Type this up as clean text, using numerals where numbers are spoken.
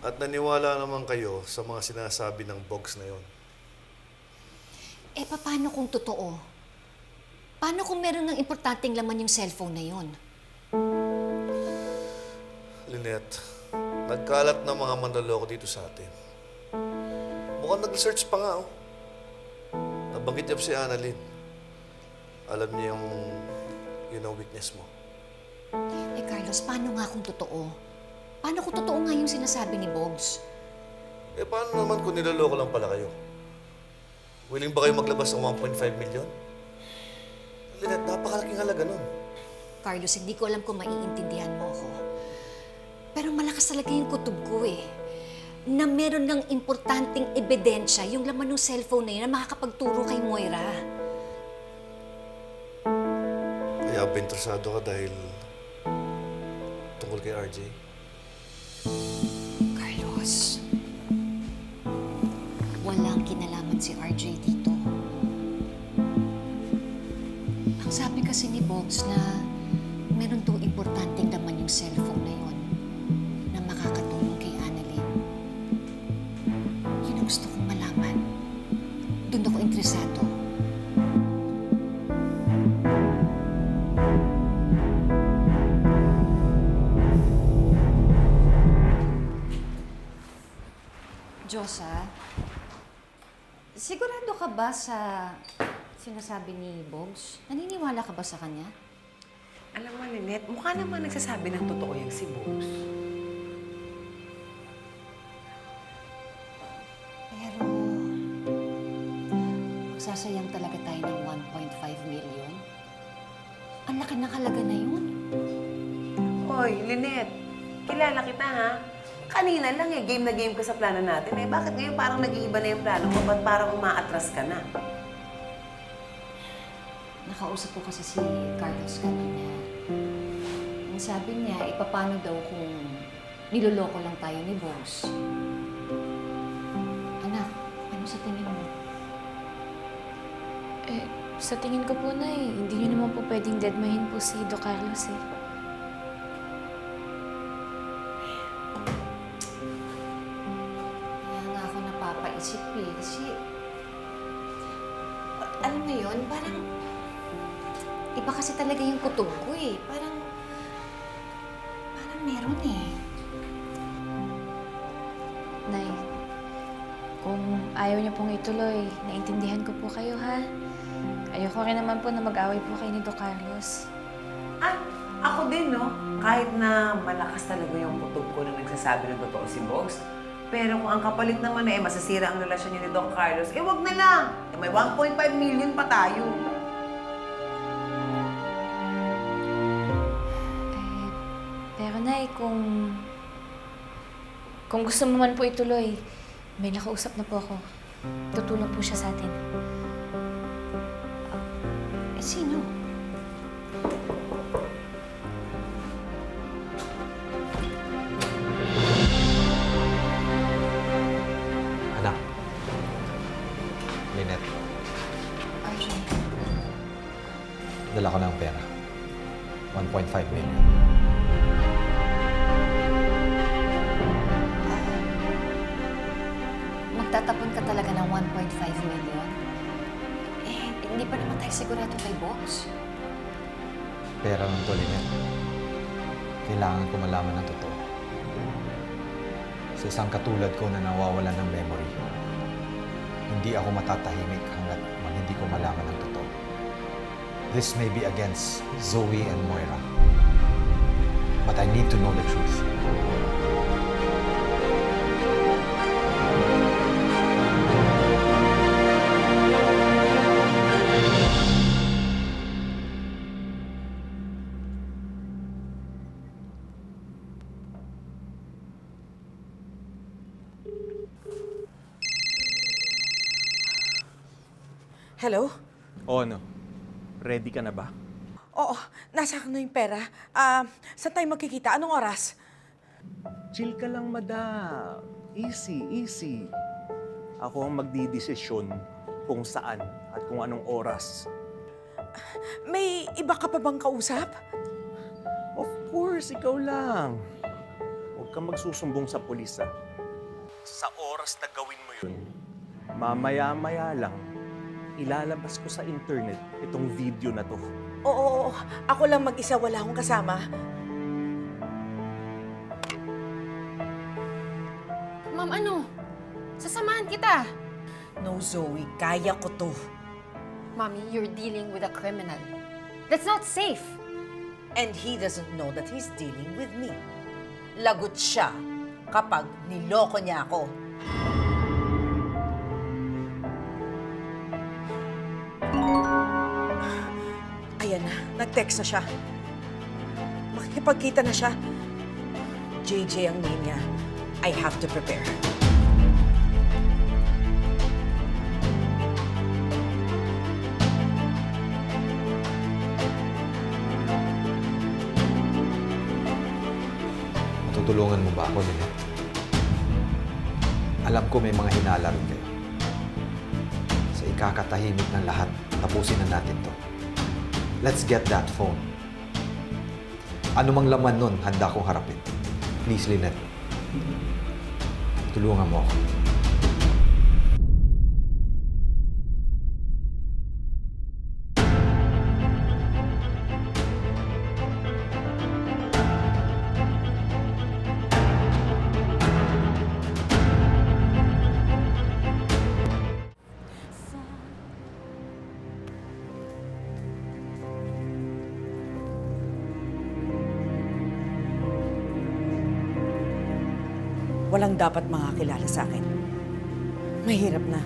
At naniwala naman kayo sa mga sinasabi ng box na yon. Eh, paano kung totoo? Paano kung meron ng importanteng laman yung cellphone na yon? Lynette, nagkalat ng mga manloloko dito sa atin. Mukhang nag-search pa nga, oh. Nabanggit niya pa si Annalyn. Alam niya yung weakness mo. Eh, Carlos, paano nga kung totoo? Paano kung totoo nga yung sinasabi ni Bogs? Eh, paano naman kung niloloko lang pala kayo? Willing ba kayo maglabas ng 1.5 million? Lynette, napakalaking halaga nun. Carlos, hindi ko alam kung maiintindihan mo ako. Pero malakas talaga yung kutob ko eh. Na meron ng importanteng ebidensya yung laman ng cellphone na yun na makakapagturo kay Moira. Kaya ba interesado ka dahil tungkol kay RJ? Carlos, walang kinalaman si RJ dito. Ang sabi kasi ni Bogs na meron tong importanteng laman yung cellphone na yun na makakatulong kay Annalyn. Yun ang gusto kong malaman. Doon ako interesado. Diyosa, sigurado ka ba sa sinasabi ni Bogs? Naniniwala ka ba sa kanya? Alam mo, Lynette, mukha naman nagsasabi ng totoo yung si Bogs. Pero, magsasayang talaga tayo ng 1.5 million? Ang laki ng halaga na yun. Hoy, Lynette, kilala kita ha? Kanina lang game na game ka sa plano natin eh. Bakit ngayon parang nag-iiba na yung plano mo? Ba't parang umaatras ka na? Nakausap ko kasi si Carlos kanina. Ang sabi niya, ipapano daw kung niloloko lang tayo ni Boss. Anak, ano sa tingin mo? Eh, sa tingin ko po, Nay, hindi niyo naman po pwedeng deadmahin po si Doc Carlos eh. Kaya nga ako napapaisip eh. Kasi, alam mo yun, parang iba kasi talaga yung kutob ko eh. Parang meron eh. Nay, kung ayaw niyo pong ituloy, naintindihan ko po kayo, ha? Ayoko rin naman po na mag-away po kayo ni Doc Carlos. At ako din, no? Kahit na malakas talaga yung kutob ko na nagsasabi ng totoo si Bogs, pero kung ang kapalit naman eh, masasira ang relasyon niyo ni Doc Carlos, eh wag na lang. Eh, may 1.5 million pa tayo. Pero Nay, kung gusto mo man po ituloy, may nakausap na po ako. Tutulong po siya sa atin. Eh, sino? Anak. Lynette, Arjun. dala ko ng pera. 1.5 million. Magtatapon ka talaga ng 1.5 million? Eh, hindi pa naman tayo sigurado kay Boss. Pera ng to, Lynette. Kailangan ko malaman ng totoo. Sa isang katulad ko na nawawalan ng memory, hindi ako matatahimik hanggat hindi ko malaman ng totoo. This may be against Zoe and Moira. But I need to know the truth. Hello? O ano? Ready ka na ba? Oo, nasa akin na yung pera. Saan tayo magkikita? Anong oras? Chill ka lang, madam. Easy, easy. Ako ang magdidesisyon kung saan at kung anong oras. May iba ka pa bang kausap? Of course, ikaw lang. Huwag kang magsusumbong sa pulis, ha? sa oras na gawin mo yun, mamaya-maya lang, ilalabas ko sa internet itong video na to. Oo, ako lang mag-isa, wala akong kasama. Ma'am, ano? Sasamahan kita. No, Zoe, kaya ko to. Mommy, you're dealing with a criminal. That's not safe. And he doesn't know that he's dealing with me. Lagot siya kapag niloko niya ako. Ayan na, nag-text na siya. Makikipagkita na siya. JJ ang name niya. I have to prepare. Matutulungan mo ba ako, Lynette? Alam ko may mga hinala rin kayo. Sa ikakatahimik ng lahat, tapusin na natin to. Let's get that phone. Ano mang laman nun, handa kong harapin. Please, Lynette. Tulungan mo ako. Walang dapat makakilala sa akin. Mahirap na.